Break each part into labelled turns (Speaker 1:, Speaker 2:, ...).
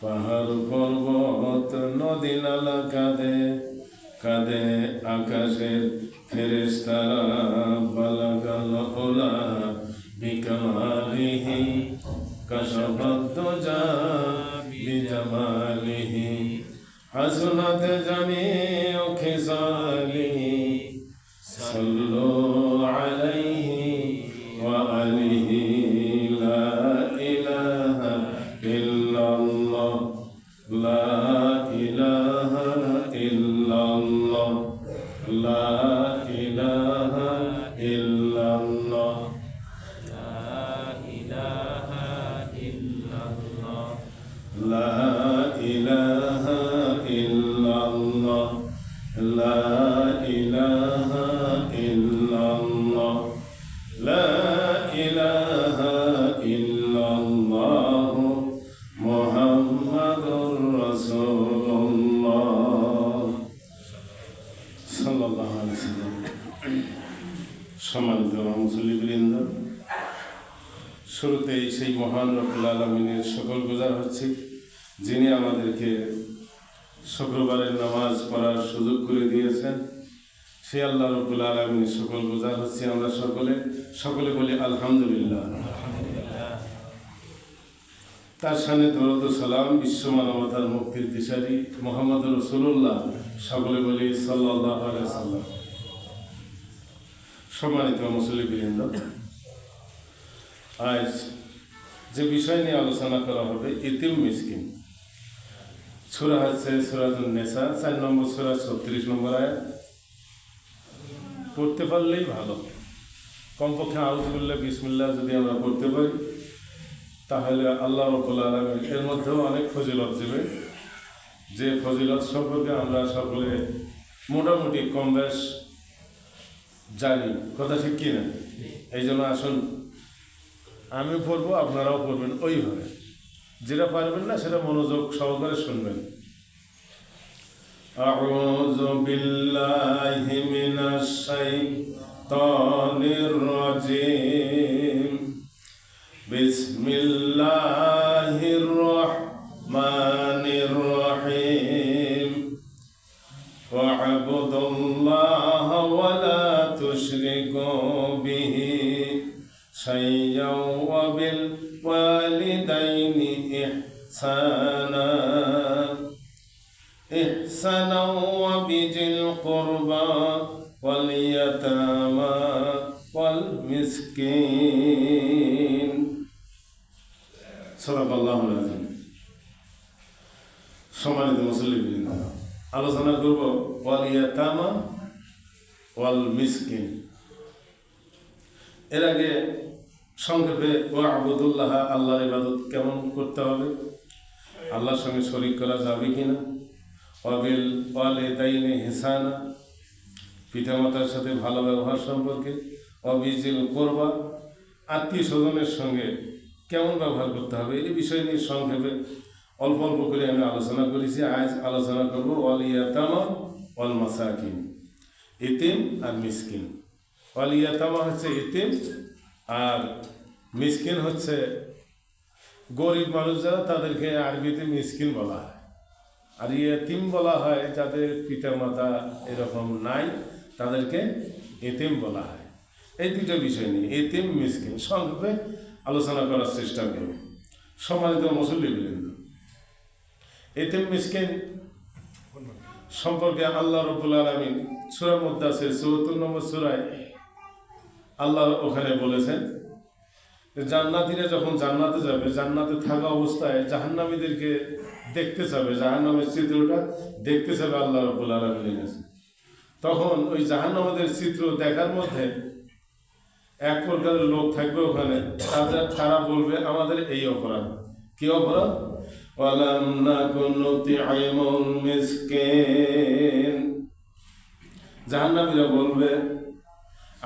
Speaker 1: পাহাড় পর্বত নদী নালা কাঁদে কাঁদে আকাশের ফেরেশতারা বালাগাল ওলা বিকামালিহি কাশাফাদ্দুজা বিজামালিহি হাসনাত জামিউ খিসালিহি সাল্লু আলাইহি ওয়া আলিহি লা ইলাহা ইল্লাল্লাহ লা ইলাহা ইল্লাল্লাহ লা ইলাহা ইল্লাল্লাহ লা ইলাহা ইল্লাল্লাহ লা ইলাহা ইল্লাল্লাহ লা ইলাহা ইল্লাল্লাহ মুহাম্মাদুর রাসূলুল্লাহ সাল্লাল্লাহু আলাইহি ওয়াসাল্লাম। সম্মানিত মুসল্লিবৃন্দ, শুরুতেই সেই মহান রব্বুল আলামিনের সকল গুজার হচ্ছে যিনি আমাদেরকে শুক্রবারের নামাজ পড়ার সুযোগ করে দিয়েছেন। সে আল্লাহ রব্বুল আলামিনের সকল গুজার হচ্ছে আমরা সকলে বলি আলহামদুলিল্লাহ। তার সামনে দরুদ ও সালাম বিশ্ব মানবতার মুক্তির দিশারি মুহাম্মদ রাসূলুল্লাহ, সকলে বলি সাল্লাল্লাহু আলাইহি ওয়াসাল্লাম। সম্মানিত মুসল্লিবৃন্দ, আজ যে বিষয় নিয়ে আলোচনা করা হবে ইতিম মিসকিন। সূরা হচ্ছে সূরাতুন নিসা 4 নম্বর সূরা 36 নম্বর আয়াত। পড়তে পারলেই ভালো, কমপক্ষে আউযুবিল্লাহ বিসমিল্লাহ যদি আমরা পড়তে পারি তাহলে আল্লাহ রাব্বুল আলামিন এর মধ্যেও অনেক ফজিলত দেবে, যে ফজিলত সম্পর্কে আমরা সকলে মোটামুটি কম বেশ জানি। কথা ঠিক কি না? এই জন্য আসুন আমি পড়বো, আপনারাও পড়বেন ওইভাবে। যেটা পারবেন না সেটা মনোযোগ সহকারে শুনবেন। আউযু বিল্লাহি মিনাশ শাইতানির রাজিম। বিসমিল্লাহির রহমানির রহিম। ওয়া'বুদুল্লাহা ওয়া লা তুশরিকু বিহি শাইয়্যান ওয়া বিল ওয়ালিদাইনি ইহসানা ওয়া বিজিল কুরবা ওয়াল ইয়াতামা ওয়াল মিসকিন। সাদাকাল্লাহুল আযীম। সম্মানিত মুসল্লিবৃন্দ, আলোচনা করব ওয়াল ইয়াতামা ওয়াল মিসকিন। এর আগে সংক্ষেপে ওয়া'বুদুল্লাহ, আল্লাহর ইবাদত কেমন করতে হবে, আল্লাহর সঙ্গে শরীক করা যাবে কিনা, ওয়াবিল ওয়ালিদাইনি ইহসানা, পিতামাতার সাথে ভালো ব্যবহার সম্পর্কে, ওয়াবিজিল কুরবা, আত্মীয় স্বজনের সঙ্গে কেমন ব্যবহার করতে হবে, এই বিষয় নিয়ে সংক্ষেপে অল্প অল্প করে আমি আলোচনা করেছি। আজ আলোচনা করব ওয়াল ইয়াতামা ওয়াল মাসাকিন, ইতিম আর মিসকিন। ওয়াল ইয়াতামা হচ্ছে ইতিম, আর মিসকিন হচ্ছে গরিব মানুষ যারা, তাদেরকে আরবিতে মিসকিন বলা হয়। আর ইতিম বলা হয় যাদের পিতা মাতা এরকম নাই, তাদেরকে ইতিম বলা হয়। এই দুটো বিষয় নিয়ে ইতিম মিসকিন সংক্ষেপে আলোচনা করার চেষ্টা করব। সম্মানিত মুসল্লিবৃন্দ, ইতিম মিসকিন সম্পর্কে আল্লাহ রাব্বুল আলামিন সূরা মুদ্দাসির ৭৪ নম্বর সূরায় আল্লাহ ওখানে বলেছেন যে জান্নাতীরা যখন জান্নাতে যাবে, জান্নাতে থাকা অবস্থায় জাহান্নামীদেরকে দেখতে চাবে, জাহান্নামের চিত্রটা দেখতে চাবে আল্লাহ রাব্বুল আলামিনের কাছে। তখন ওই জাহান্নামীদের চিত্র দেখার মধ্যে এক প্রকারের লোক থাকবে ওখানে, তারা বলবে আমাদের এই অপরাধ। কি অপরাধ? ওয়ালাম নাকুন নুতি'ইমুল মিসকিন। জাহান্নামীরা বলবে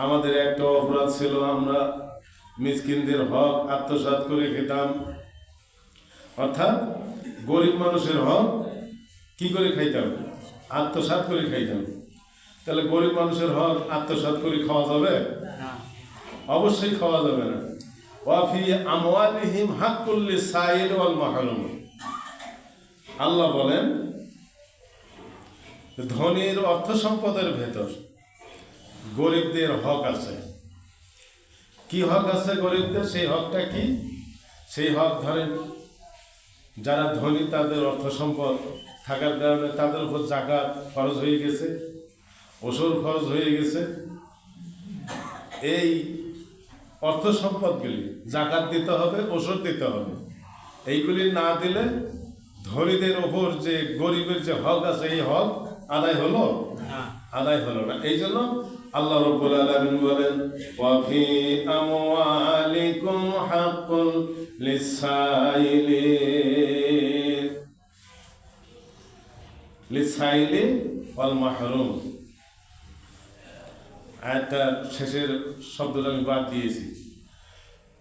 Speaker 1: আমাদের একটা অপরাধ ছিল, আমরা মিসকিনদের হক আত্মসাৎ করে খেতাম। অর্থাৎ গরিব মানুষের হক কি করে খাইতাম? আত্মসাৎ করে খাইতাম। তাহলে গরিব মানুষের হক আত্মসাৎ করে খাওয়া যাবে? অবশ্যই খাওয়া যাবে না। ওয়াফি আমওয়ালিহিম হাক্কুল লিসাইল ওয়াল মাহরুম। আল্লাহ বলেন ধনীর অর্থ সম্পদের ভেতর গরিবদের হক আছে। কি হক আছে গরিবদের? সেই হকটা কি? সেই হক ধরেন যারা ধনী তাদের অর্থ সম্পদ থাকার কারণে তাদের উপর যাকাত খরচ হয়ে গেছে, ওষুধ খরচ হয়ে গেছে। এই অর্থ সম্পদগুলি যাকাত দিতে হবে, ওষুধ দিতে হবে। এইগুলি না দিলে ধনীদের ওপর যে গরিবের যে হক আছে এই হক আদায় হলো না। এই জন্য আল্লাহ রাব্বুল আলামিন বলেন ওয়া ফি আমওয়ালিকুম হাক্কুল লিসাইলি ওয়াল মাহরুম। আয়াতটার শেষের শব্দটা আমি বাদ দিয়েছি।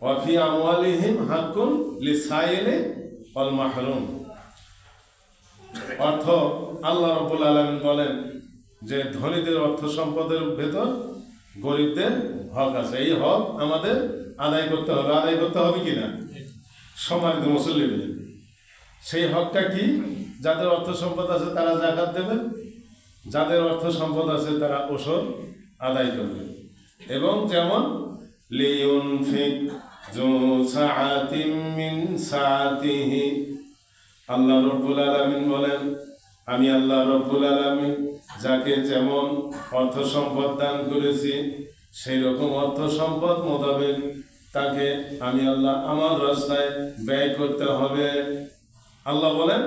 Speaker 1: ওয়া ফি আমওয়ালিহিম হাক্কুল লিসাইলি ওয়াল মাহরুম। অর্থ আল্লাহ রাব্বুল আলামিন বলেন যে ধনীদের অর্থ সম্পদের ভেতর গরিবদের হক আছে। এই হক আমাদের আদায় করতে হবে। আদায় করতে হবে কিনা? সম্মানিত মুসল্লিদের সেই হকটা কি? যাদের অর্থ সম্পদ আছে তারা যাকাত দেবেন, যাদের অর্থ সম্পদ আছে তারা ওষুধ আদায় করবে। এবং যেমন লিয়ুনফিক যু সাআতিম মিন সাআতিহি, আল্লাহ রাব্বুল আলামিন বলেন আমি আল্লাহ রাব্বুল আলামিন যাকে যেমন অর্থ সম্পদ দান করেছি সেই রকম অর্থ সম্পদ মোতাবেক তাকে আমি আল্লাহ আমার রাস্তায় ব্যয় করতে হবে। আল্লাহ বলেন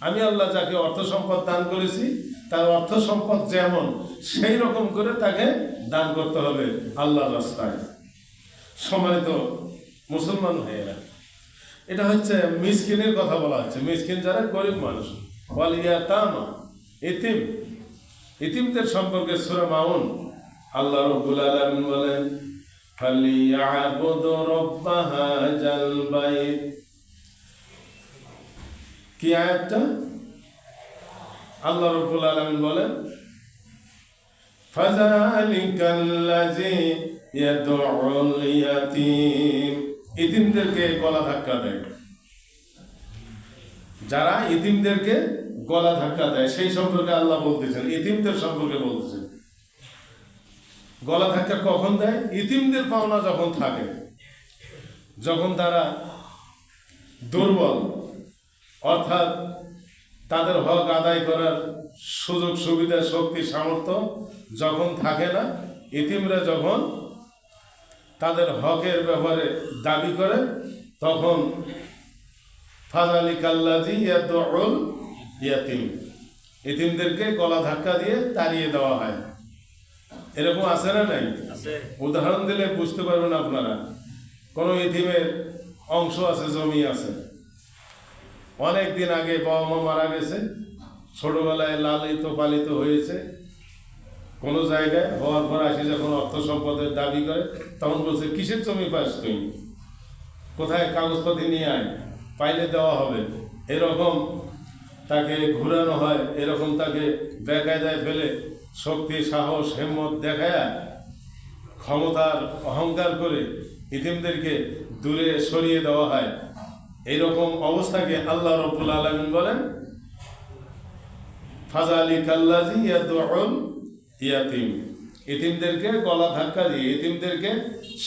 Speaker 1: আমি আল্লাহ যাকে অর্থ সম্পদ দান করেছি তার অর্থ সম্পদ যেমন সেই রকম করে তাকে দান করতে হবে আল্লাহর রাস্তায়। সম্মানিত মুসলমান ভাইয়েরা, এটা হচ্ছে মিসকিনের কথা বলা হচ্ছে। মিসকিন যারা গরিব মানুষ, ওয়াল ইয়াতামা, ইতিম, ইতিমদের সম্পর্কে সূরা মাউন আল্লাহ রাব্বুল আলামিন বলেন ফালিয়াবুদু রাব্ব হাযাল বাইত। কি আয়াতটা? আল্লাহ রাব্বুল আলামিন বলেন ফাযালিকাল্লাযী ইয়াদউল ইয়াতীম। ইতিমদেরকে গলা ধাক্কা দেয়, যারা ইতিমদেরকে গলা ধাক্কা দেয় সেই সম্পর্কে আল্লাহ বলতেছেন, ইতিমদের সম্পর্কে বলতেছেন। গলা ধাক্কা কখন দেয়? ইতিমদের পাওনা যখন থাকে, যখন তারা দুর্বল, অর্থাৎ তাদের হক আদায় করার সুযোগ সুবিধা শক্তি সামর্থ্য যখন থাকে না, ইতিমরা যখন তাদের হকের ব্যাপারে দাবি করে তখন ফাযালিকাল্লাযী ইয়াদউল ইয়াতীম, ইতিমদেরকে গলা ধাক্কা দিয়ে তাড়িয়ে দেওয়া হয়। এরকম আছে না নাই? উদাহরণ দিলে বুঝতে পারবেন আপনারা। কোনো ইতিমের অংশ আছে, জমি আছে, অনেক দিন আগে বাবা মা মারা গেছে, ছোটবেলায় লালিত পালিত হয়েছে কোনো জায়গায়, হওয়ার পর আসি যখন অর্থ সম্পদের দাবি করে তখন বলছে কিসের জমি পাস তুই, কোথায় কাগজপাতি নিয়ে আয়, পাইলে দেওয়া হবে। এরকম তাকে ঘুরানো হয়, এরকম তাকে বেকায়দায় ফেলে শক্তি সাহস হিম্মত দেখায় ক্ষমতার অহংকার করে ইতিমদেরকে দূরে সরিয়ে দেওয়া হয়। এইরকম অবস্থাকে আল্লাহ রাব্বুল আলামিন বলেন ফাযালিকাল্লাযী ইয়াদউল ইয়াতীম। ইতিমদেরকে গলা ধাক্কা দিয়ে, ইতিমদেরকে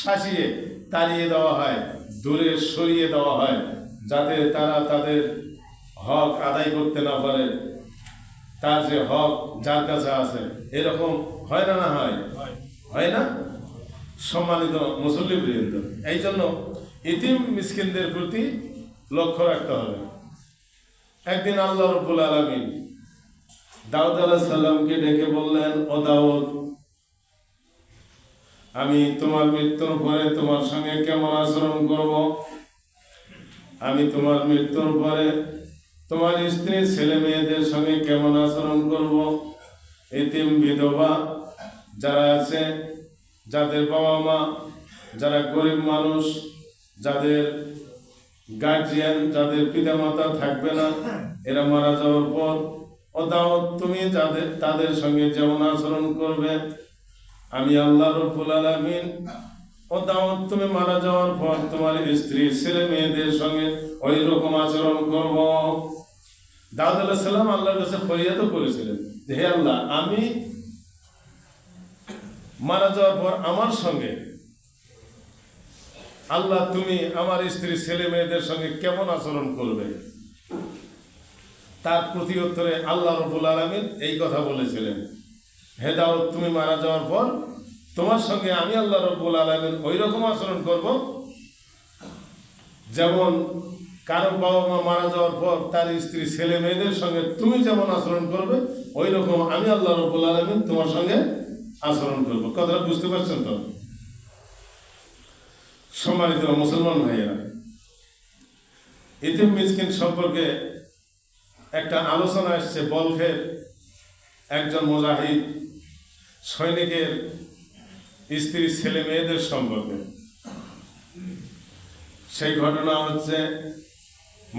Speaker 1: শাসিয়ে তাড়িয়ে দেওয়া হয়, দূরে সরিয়ে দেওয়া হয়, যাতে তারা তাদের হক আদায় করতে না পারে। তার যে হক যার কাছে আছে, এরকম হয় না? না হয়? হয় না? সম্মানিত মুসল্লিবৃন্দ, এই জন্য ইতিম মিসকিনদের প্রতি লক্ষ্য রাখতে হবে। একদিন আল্লাহ রাব্বুল আলামিন দাউদ আলাইহিস সালামকে ডেকে বললেন, ও দাউদ, আমি তোমার মৃত্যুর পরে তোমার সঙ্গে কেমন আচরণ করব? আমি তোমার মৃত্যুর পরে তোমার স্ত্রী ছেলে মেয়েদের সঙ্গে কেমন আচরণ করব? এতিম বিধবা যারা আছে, যাদের বাবা মা, যারা গরিব মানুষ, যাদের গার্জিয়ান, যাদের পিতামাতা থাকবে না, এরা মারা যাওয়ার পর ও দাউদ তুমি তাদের সঙ্গে যেমন আচরণ করবে, আমি আল্লাহ রাব্বুল আলামিন ও দাউদ তুমি মারা যাওয়ার পর তোমার স্ত্রী ছেলে মেয়েদের সঙ্গে ওই রকম আচরণ করব। দাউদ আলাইহিস সালাম আল্লাহর কাছে ফরিয়াদও করেছিলেন যে হে আল্লাহ, আমি মারা যাওয়ার পর আমার সঙ্গে আল্লাহ তুমি আমার স্ত্রী ছেলে মেয়েদের সঙ্গে কেমন আচরণ করবে। তার প্রতি উত্তরে আল্লাহ রাব্বুল আলামিন এই কথা বলেছিলেন, হে দাউদ, তুমি মারা যাওয়ার পর তোমার সঙ্গে আমি আল্লাহ রাব্বুল আলামিন ওই রকম আচরণ করব যেমন কারো বাবা মা মারা যাওয়ার পর তার স্ত্রী ছেলে মেয়েদের সঙ্গে তুমি যেমন আচরণ করবে ওই রকম আমি আল্লাহ রাব্বুল আলামিন তোমার সঙ্গে আচরণ করব। কথাটা বুঝতে পারছেন তো? সম্মানিত মুসলমান ভাইয়েরা, ইতিম মিসকিন সম্পর্কে একটা আলোচনা আসছে বলখের একজন মুজাহিদ সৈনিকের স্ত্রী ছেলে মেয়েদের সম্পর্কে। সেই ঘটনা হচ্ছে,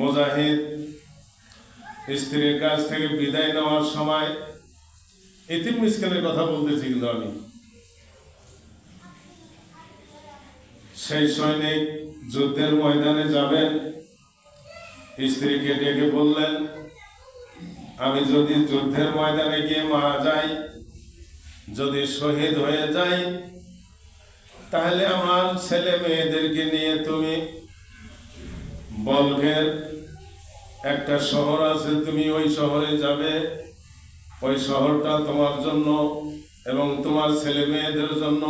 Speaker 1: মুজাহিদ স্ত্রীর কাছ থেকে বিদায় নেওয়ার সময়, ইতিম মিসকিনের কথা বলতেছি কিন্তু আমি, সেই সৈনিক যুদ্ধের ময়দানে যাবেন, স্ত্রীকে ডেকে বললেন, আমি যদি যুদ্ধের ময়দানে গিয়ে মারা যাই, যদি শহীদ হয়ে যাই, তাহলে আমার ছেলে মেয়েদেরকে নিয়ে তুমি বলখের একটা শহর আছে, তুমি ওই শহরে যাবে। ওই শহরটা তোমার জন্য এবং তোমার ছেলে মেয়েদের জন্য,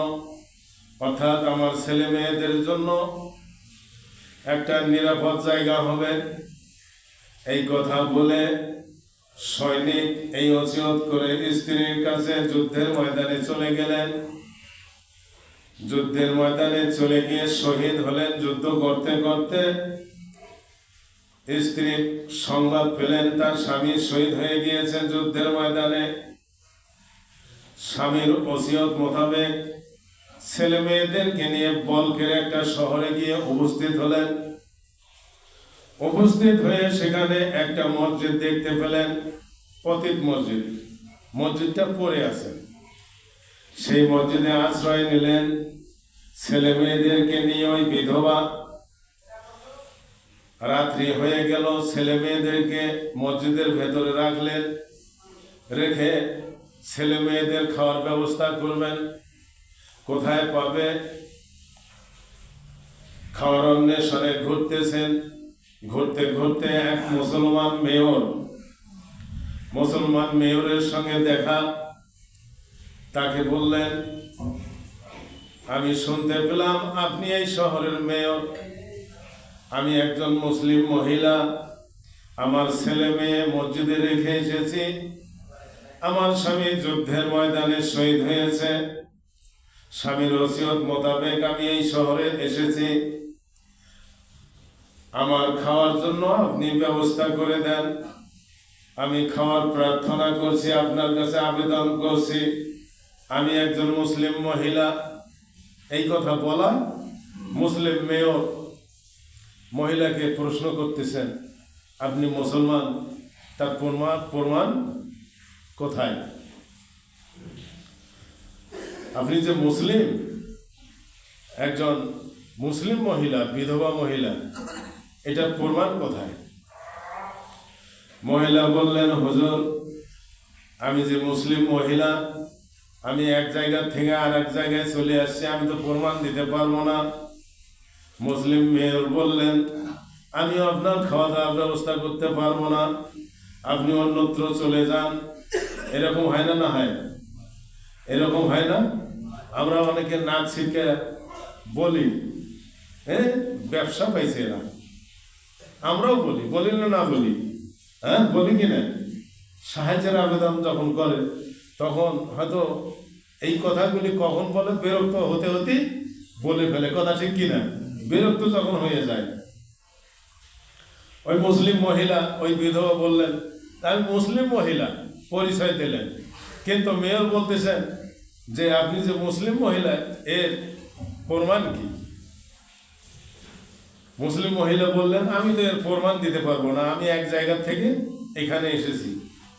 Speaker 1: অর্থাৎ আমার ছেলে মেয়েদের জন্য একটা নিরাপদ জায়গা হবে। এই কথা বলে সৈনিক এই ওসিয়ত করে স্ত্রীর কাছে যুদ্ধের ময়দানে চলে গেলেন। যুদ্ধের ময়দানে চলে গিয়ে শহীদ হলেন। যুদ্ধ করতে করতে স্ত্রী সংবাদ পেলেন তার স্বামী শহীদ হয়ে গিয়েছে যুদ্ধের ময়দানে। স্বামীর ওসিয়ত মোতাবেক ছেলে মেয়েদেরকে নিয়ে বলকের একটা শহরে গিয়ে উপস্থিত হলেন। উপস্থিত হয়ে সেখানে একটা মসজিদ দেখতে পেলেন, পতিত মসজিদ। মসজিদটা পড়ে আছে। সেই মসজিদে আশ্রয় নিলেন। ছেলে মেয়েদেরকে নিয়ে ওই বিধবা, রাত্রি হয়ে গেল, ছেলে মেয়েদেরকে মসজিদের ভেতরে রাখলেন। রেখে ছেলে মেয়েদের খাওয়ার ব্যবস্থা করবেন। কোথায় পাবে খাওয়ার অন্বেষণে ঘুরতেছেন। ঘুরতে ঘুরতে এক মুসলমান মেয়রের সঙ্গে দেখা। তাকে বললেন, আমি শুনতে পেলাম আপনি এই শহরের মেয়র। আমি একজন মুসলিম মহিলা, আমার ছেলে মেয়ে মসজিদে রেখে এসেছি। আমার স্বামী যুদ্ধের ময়দানে শহীদ হয়েছে। স্বামীর ওসিয়ত মোতাবেক আমি এই শহরে এসেছি। আমার খাওয়ার জন্য আপনি ব্যবস্থা করে দেন। আমি খাওয়ার প্রার্থনা করছি, আপনার কাছে আবেদন করছি। আমি একজন মুসলিম মহিলা। এই কথা বলা মুসলিম মেয়র মহিলাকে প্রশ্ন করতেছেন, আপনি মুসলমান, তার প্রমাণ কোথায়? আপনি যে মুসলিম, একজন মুসলিম মহিলা, বিধবা মহিলা, এটার প্রমাণ কোথায়? মহিলা বললেন, হুজুর, আমি যে মুসলিম মহিলা, আমি এক জায়গা থেকে আর এক জায়গায় চলে আসছি, আমি তো প্রমাণ দিতে পারবো না। মুসলিম মেয়র বললেন, আমি আপনার খাওয়া দাওয়ার ব্যবস্থা করতে পারবো না, আপনি অন্যত্র চলে যান। এরকম হয় না? না হয়? এরকম হয় না? আমরা অনেকে নাক শিখে বলি, হ্যাঁ ব্যবসা পাইছে না, আমরাও বলি না? না বলি? হ্যাঁ বলি কিনা? সাহায্যের আবেদন যখন করে তখন হয়তো এই কথাগুলি কখন বলে, বিরক্ত হতে হতে বলে ফেলে। কথা ঠিক কিনা? বিরক্ত যখন হয়ে যায়। ওই মুসলিম মহিলা, ওই বিধবা বললেন, আমি মুসলিম মহিলা, পরিচয় দিলেন। কিন্তু মেয়র বলতেছেন যে আপনি যে মুসলিম মহিলা, এর প্রমাণ কি? মুসলিম মহিলা বললেন, আমি তো এর প্রমাণ দিতে পারবো না, আমি এক জায়গা থেকে এখানে এসেছি,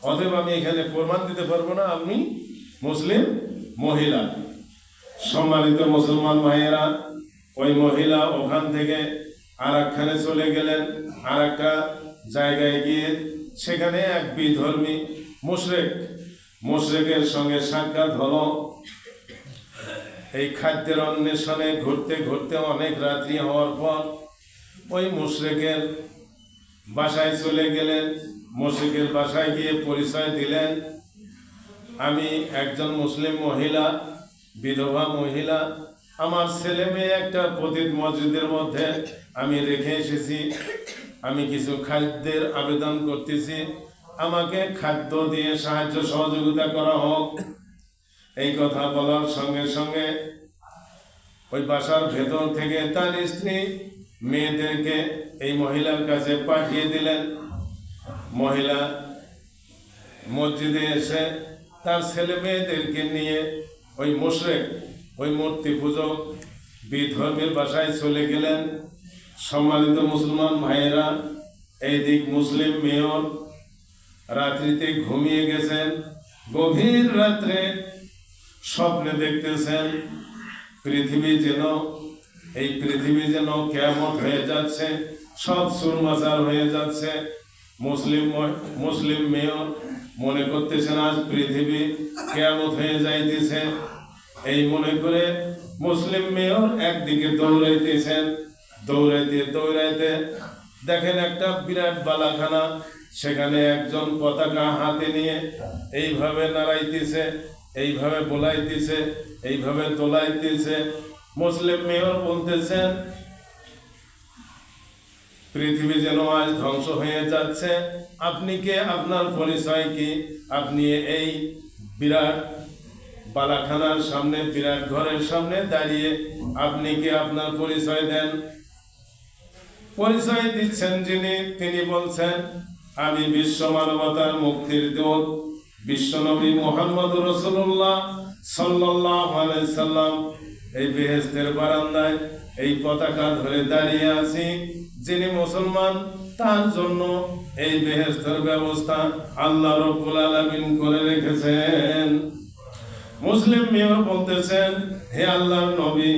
Speaker 1: অতএব আমি এখানে প্রমাণ দিতে পারবো না, আমি মুসলিম মহিলা। সম্মানিত মুসলমান ভাইয়েরা, ওই মহিলা ওখান থেকে আর একখানে চলে গেলেন, আর একটা জায়গায় গিয়ে সেখানে এক বিধর্মী মুশরিকের সঙ্গে সাক্ষাৎ হলো। এই খাদ্যের অন্বেষণে ঘুরতে ঘুরতে অনেক রাত্রি হওয়ার পর ওই মুশরিকের বাসায় চলে গেলেন। মুশরিকের বাসায় গিয়ে পরিচয় দিলেন, আমি একজন মুসলিম মহিলা, বিধবা মহিলা, আমার ছেলে মেয়ে একটা পতিত মসজিদের মধ্যে আমি রেখে এসেছি, আমি কিছু খাদ্যের আবেদন করতেছি, আমাকে খাদ্য দিয়ে সাহায্য সহযোগিতা করা হোক। এই কথা বলার সঙ্গে সঙ্গে ওই বাসার ভেতর থেকে তার স্ত্রী মেয়েদেরকে এই মহিলার কাছে পাঠিয়ে দিলেন। মহিলা মসজিদে এসে তার ছেলে মেয়েদেরকে নিয়ে ওই মুশরিক, ওই মূর্তি পূজক বিধর্মীর বাসায় চলে গেলেন। সম্মানিত মুসলমান ভাইয়েরা, এই দিক মুসলিম মেয়র রাত্রিতে ঘুমিয়ে গেছেন। গভীর রাত্রে স্বপ্নে দেখতেছেন এই পৃথিবী যেন কিয়ামত হয়ে যাচ্ছে, সব চুরমাচার হয়ে যাচ্ছে। মুসলিম মেয়র মনে করতেছেন আজ পৃথিবী কিয়ামত হয়ে যাইতেছে। এই মনে করে মুসলিম মেয়র একদিকে দৌড়াইতেছেন। দৌড়াইতে দেখেন একটা বিরাট বালাখানা, সেখানে একজন পতাকা হাতে নিয়ে এইভাবে নাড়াইতেছে, এইভাবে বোলাইতেছে, এইভাবে তোলাইতেছে। মুসলিম মেয়র বলতেছেন পৃথিবী যেন আজ ধ্বংস হয়ে যাচ্ছে, আপনি কে, আপনার পরিচয় কি? আপনি এই বিরাট বালাখানার সামনে, বিরাট ঘরের সামনে দাঁড়িয়ে আপনি কে, আপনার পরিচয় দেন। পরিচয় দিচ্ছেন তিনি বলছেন, আমি বিশ্ব মানবতার মুক্তির দূত বিশ্বনবী মুহাম্মদ রাসূলুল্লাহ সাল্লাল্লাহু আলাইহি সাল্লাম এই বেহেশতের বারান্দায় এই পতাকা ধরে দাঁড়িয়ে আছি। যিনি মুসলমান তার জন্য এই বেহেশতের ব্যবস্থা আল্লাহ রাব্বুল আলামিন করে রেখেছেন। মুসলিম মেয়র বলতেছেন, হে আল্লাহর নবী,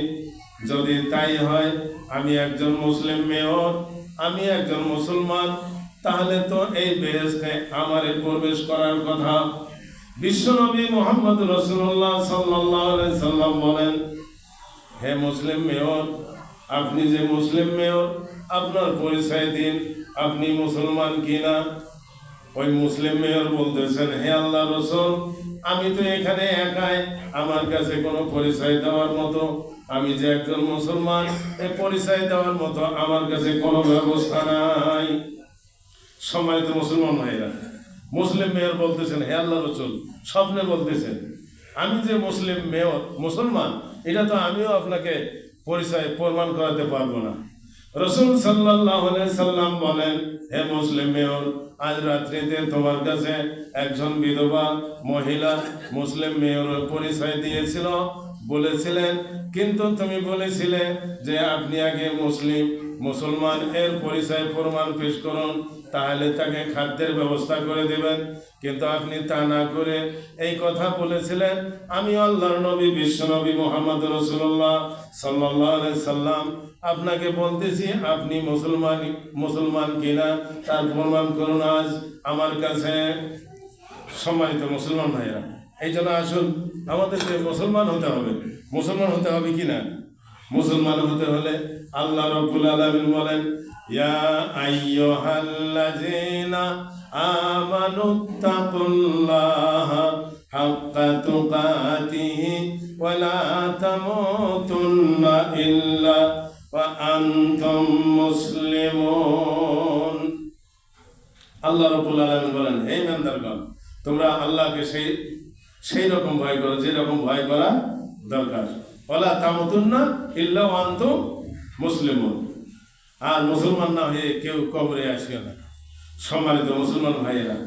Speaker 1: যদি তাই হয়, আমি একজন মুসলিম মেয়র, আমি একজন মুসলমান, তাহলে তো এই বেহেশতে আমারে প্রবেশ করার কথা। বিশ্বনবী মুহাম্মদ রাসূলুল্লাহ সাল্লাল্লাহু আলাইহি সাল্লাম বলেন, হে মুসলিম মেয়র, আপনি যে মুসলিম মেয়র, আপনার পরিচয় দিন, আপনি মুসলমান কিনা। ওই মুসলিম মেয়র বলতেছেন, হে আল্লাহর রাসূল, আমি তো এখানে একাই, আমার কাছে কোনো পরিচয় দেওয়ার মতো, আমি যে একজন মুসলমান, এই পরিচয় দেওয়ার মতো আমার কাছে কোনো ব্যবস্থা নাই। সম্মানিত মুসলমান ভাইরা, মুসলিম মেয়র বলতেছেন, হে আল্লাহর রাসূল, স্বপ্নে বলতেছেন, আমি যে মুসলিম মেয়র, মুসলমান, এটা তো আমিও আপনাকে পরিচয় প্রমাণ করাতে পারবো না। রাসূল সাল্লাল্লাহু আলাইহি সাল্লাম বলেন, হে মুসলিম মেয়র, আজ রাত্রিতে তোমার কাছে একজন বিধবা মহিলা মুসলিম মেয়রের পরিচয় দিয়েছিল, বলেছিলেন, কিন্তু তুমি বলেছিলে যে আপনি আগে মুসলমান এর পরিচয় প্রমাণ পেশ করুন, তাহলে তাকে খাদ্যের ব্যবস্থা করে দেবেন। কিন্তু আপনি তা না করে এই কথা বলেছিলেন, আমি আল্লাহর নবী বিশ্বনবী মুহাম্মদ রাসূলুল্লাহ সাল্লাল্লাহু আলাইহি সাল্লাম আপনাকে বলতেছি, আপনি মুসলমান কিনা তার প্রমাণ করুন আজ আমার কাছে। সম্মানিত মুসলমান ভাইরা, এই জন্য আসুন আমাদেরকে মুসলমান হতে হবে। মুসলমান হতে হবে কিনা? মুসলমান হতে হলে আল্লাহ রাব্বুল আলামিন বলেন, ইয়া আইয়ুহাল্লাযীনা আমানুত্তাকুল্লাহা হাক্কা তুকাতিহি ওয়া লা তামুতুন্না ইল্লা ওয়া আনতুম মুসলিমুন। আল্লাহ রাব্বুল আলামিন বলেন, হে ইমানদারগণ, তোমরা আল্লাহকে সেই রকম ভয় করো যেরকম ভয় করা দরকার। ওয়ালা তামুতুন্না ইল্লা ওয়া আনতুম মুসলিমুন। আর মুসলমান না হয়ে কেউ কবরে আসিও না। সম্মানিত মুসলমান ভাইয়েরা,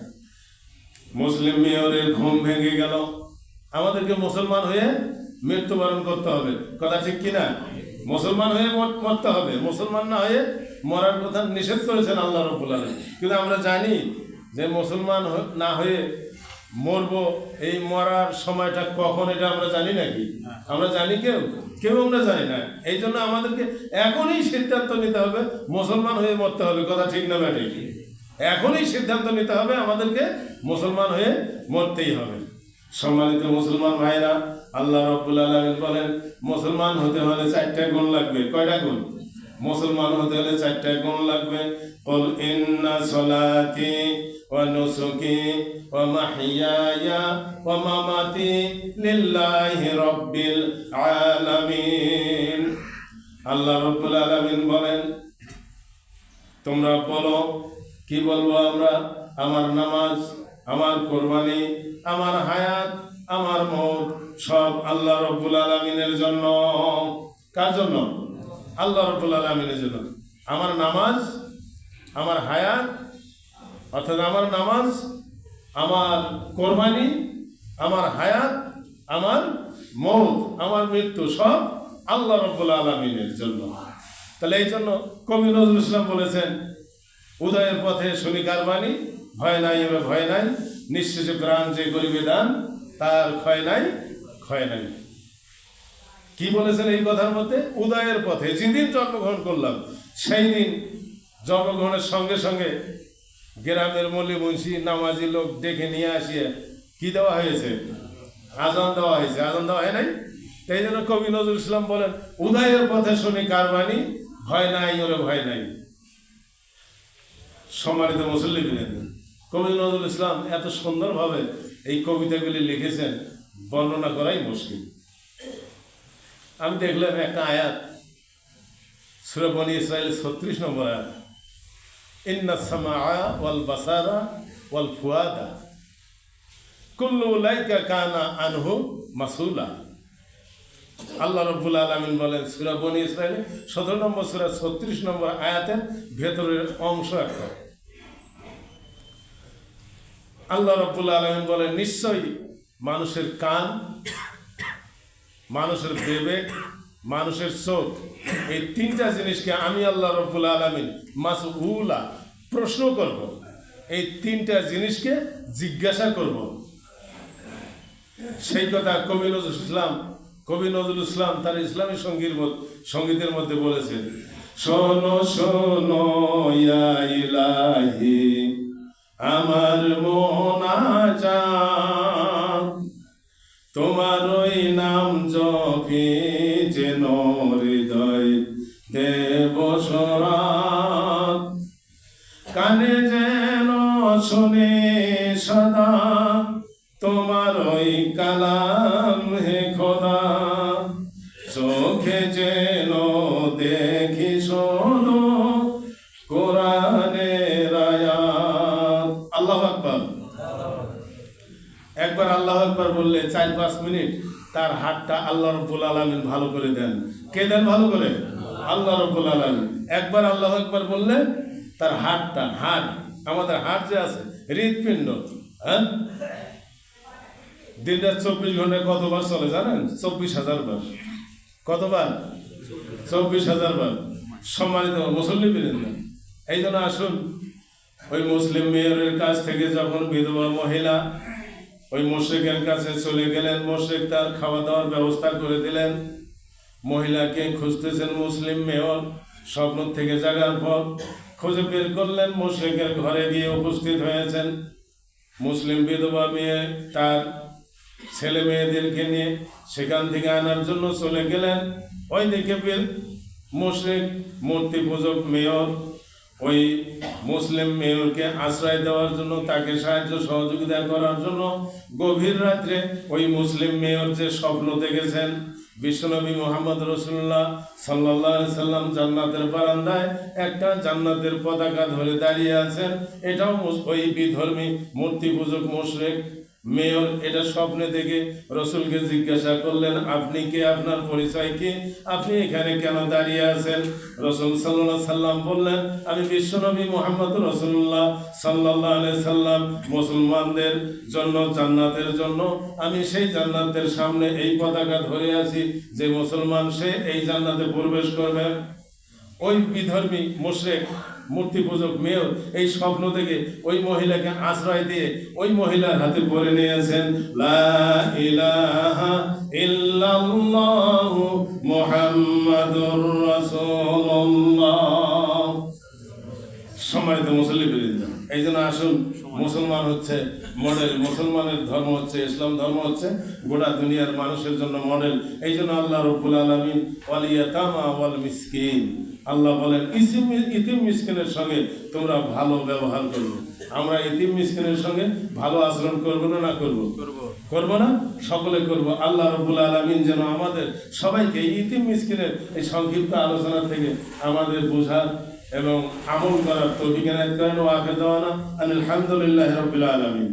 Speaker 1: মুসলিম মেয়রের ঘুম ভেঙে গেল। আমাদেরকে মুসলমান হয়ে মৃত্যুবরণ করতে হবে, কথা ঠিক কিনা? মুসলমান হয়ে মরতে হবে, মুসলমান না হয়ে মরার কথা নিষেধ করেছেন আল্লাহ রাব্বুল আলামিন। কিন্তু আমরা জানি যে মুসলমান না হয়ে মরবো, এই মরার সময়টা কখন এটা আমরা জানি নাকি? আমরা জানি? কেউ আমরা জানি না। এই জন্য আমাদেরকে এখনই সিদ্ধান্ত নিতে হবে, মুসলমান হয়ে মরতে হবে, কথা ঠিক না ব্যাটি? এখনই সিদ্ধান্ত নিতে হবে আমাদেরকে মুসলমান হয়ে মরতেই হবে। সম্মানিত মুসলমান ভাইরা, আল্লাহ রাব্বুল আলামিন বলেন মুসলমান হতে হলে 4টা গুণ লাগবে। কয়টা গুণ? মুসলমান হতে হলে 4টা গুণ লাগবে। কুল ইন্না সলাতি ওয়া নুসুকি ওয়া মাহইয়ায়া ওয়া মামাতি লিল্লাহি রাব্বিল আলামিন। আল্লাহ রাব্বুল আলামিন বলেন তোমরা বলো, কি বলবো আমরা? আমার নামাজ, আমার কোরবানি, আমার হায়াত, আমার মওত সব আল্লাহ রাব্বুল আলামিনের জন্য। কার জন্য? আল্লাহ রাব্বুল আলামিনের জন্য। আমার নামাজ, আমার হায়াত অর্থাৎ আমার নামাজ, আমার কোরবানি, আমার হায়াত, আমার মওত, আমার মৃত্যু সব আল্লাহ রাব্বুল আলামিনের জন্য। তাহলে এই জন্য কবি নজরুল ইসলাম বলেছেন, উদয়ের পথে শুনি কার বাণী, ভয় নাই ওরে ভয় নাই, নিঃশেষে প্রাণ যে গরিবে দান, তার ক্ষয় নাই ক্ষয় নাই। কি বলেছেন এই কথার মধ্যে? উদয়ের পথে, যেদিন জন্মগ্রহণ করলাম সেই দিন জন্মগ্রহণের সঙ্গে সঙ্গে গ্রামের মল্লি মুন্সি নামাজি লোক ডেকে নিয়ে আসিয়ে কি দেওয়া হয়েছে? আজান দেওয়া হয়েছে। আজান দেওয়া হয় নাই? তাই জন্য কবি নজরুল ইসলাম বলেন, উদয়ের পথে শুনি কার বাণী, ভয় নাই ওরে ভয় নাই। সম্মানিত মুসল্লিবৃন্দ, কবি নজরুল ইসলাম এত সুন্দরভাবে এই কবিতাগুলি লিখেছেন, বর্ণনা করাই মুশকিল। আমি দেখলাম একটা আয়াত, সূরা বনী ইসরাঈল 36 নম্বর আয়াত, ইন্নাস সামাআ ওয়াল বাসারা ওয়াল ফুয়াদা কুল্লু উলাইকা কানা আনহু মাসউলা। আল্লাহ রাব্বুল আলামিন বলেন সূরা বনী ইসরাঈল 17 নম্বর সূরা 36 নম্বর আয়াতের ভেতরের অংশ একটা। আল্লাহ রাব্বুল আলামিন বলেন নিশ্চয়ই মানুষের কান, মানুষের বিবেক, মানুষের চোখ, এই 3টা জিনিসকে আমি আল্লাহ রাব্বুল আলামিন মাসউলা প্রশ্ন করব, এই 3টা জিনিসকে জিজ্ঞাসা করব। সেই কথা কবি নজরুল ইসলাম তার ইসলামী সঙ্গীতের মধ্যে বলেছেন, শোনো শোনো ইয়া ইলাহি আমার মোনাজাত, তোমার ওই নাম জপি যেন হৃদয় দেব সরাত, কানে যেন শুনে সদা তোমার ওই কালাম হে খোদা, চোখে যেন দেখি শোনো কোরআনের আয়াত। আল্লাহু আকবার। একবার আল্লাহু আকবার বললে 4-5 মিনিট তার হাতটা আল্লাহ রাব্বুল আলামিন ভালো করে দেন। কে দেন ভালো করে? আল্লাহ রাব্বুল আলামিন। একবার আল্লাহু আকবার বললে তার হাত, আমাদের হাত যে আছে হৃৎপিণ্ড, হ্যাঁ, দিনটা 24 ঘন্টায় কতবার চলে জানেন? 24,000 বার। কতবার? 24,000 বার। সম্মানিত মুসল্লিবৃন্দ, এই জন্য আসুন ওই মুসলিম মেয়রের কাছ থেকে যখন বিধবা মহিলা ওই মুশরিকের কাছে চলে গেলেন, মুশরিক তার খাওয়া দাওয়ার ব্যবস্থা করে দিলেন। মহিলাকে খুঁজতেছেন মুসলিম মেয়র, স্বপ্ন থেকে জাগার পর খুঁজে বের করলেন, মুশরিকের ঘরে গিয়ে উপস্থিত হয়েছেন। মুসলিম বিধবা মেয়ে তার ছেলে মেয়েদেরকে নিয়ে সেখান থেকে আনার জন্য চলে গেলেন। ওই দিকে মুশরিক মূর্তি পূজক মেয়র ওই মুসলিম মেয়রকে আশ্রয় দেওয়ার জন্য, তাকে সাহায্য সহযোগিতা করার জন্য গভীর রাত্রে ওই মুসলিম মেয়র যে স্বপ্ন দেখেছেন বিশ্বনবী মুহাম্মদ রাসূলুল্লাহ সাল্লাল্লাহু আলাইহি সাল্লাম জান্নাতের বারান্দায় একটা জান্নাতের পতাকা ধরে দাঁড়িয়ে আছেন, এটাও ওই বিধর্মী মূর্তি পূজক মুশরিক মেয়র এটা স্বপ্নে দেখে রসুলকে জিজ্ঞাসা করলেন, আপনি কে? আপনার পরিচয় কি? আপনি এখানে কেন দাঁড়িয়ে আছেন? রসুল সাল্লাল্লাহু আলাইহি সাল্লাম বললেন, আমি বিশ্বনবী মুহাম্মদ রাসূলুল্লাহ সাল্লাল্লাহু আলাইহি সাল্লাম মুসলমানদের জন্য জান্নাতের জন্য আমি সেই জান্নাতের সামনে এই পতাকা ধরে আছি, যে মুসলমান সে এই জান্নাতে প্রবেশ করবে। ওই বিধর্মী মুশরিক মূর্তি পূজক মেয়র এই স্বপ্ন থেকে ওই মহিলাকে আশ্রয় দিয়ে ওই মহিলার হাতে পরে নিয়েছেন, লা ইলাহা ইল্লাল্লাহু মুহাম্মাদুর রাসূলুল্লাহ। সম্মানিত মুসল্লিবৃন্দ, এই জন্য আসুন, মুসলমান হচ্ছে মডেল, মুসলমানের ধর্ম হচ্ছে, ইসলাম ধর্ম হচ্ছে গোটা দুনিয়ার মানুষের জন্য মডেল। এই জন্য আল্লাহ রব্বুল আলামিন ওয়াল ইয়াতামা ওয়াল মিসকিন, আল্লাহ বলেন ইতিম মিসকিনের সঙ্গে তোমরা ভালো ব্যবহার করবে। আমরা ইতিম মিসকিনের সঙ্গে ভালো আচরণ করবো না, না করবো? করবো না? সকলে করব। আল্লাহ রব্বুল আলামিন যেন আমাদের সবাইকে ইতিম মিসকিনের এই সংক্ষিপ্ত আলোচনা থেকে আমাদের বোঝার এবং আমল করার তৌফিক এনায়েত করেন। ওয়া আখির দাওয়ানা আলহামদুলিল্লাহি রাব্বিল আলামিন।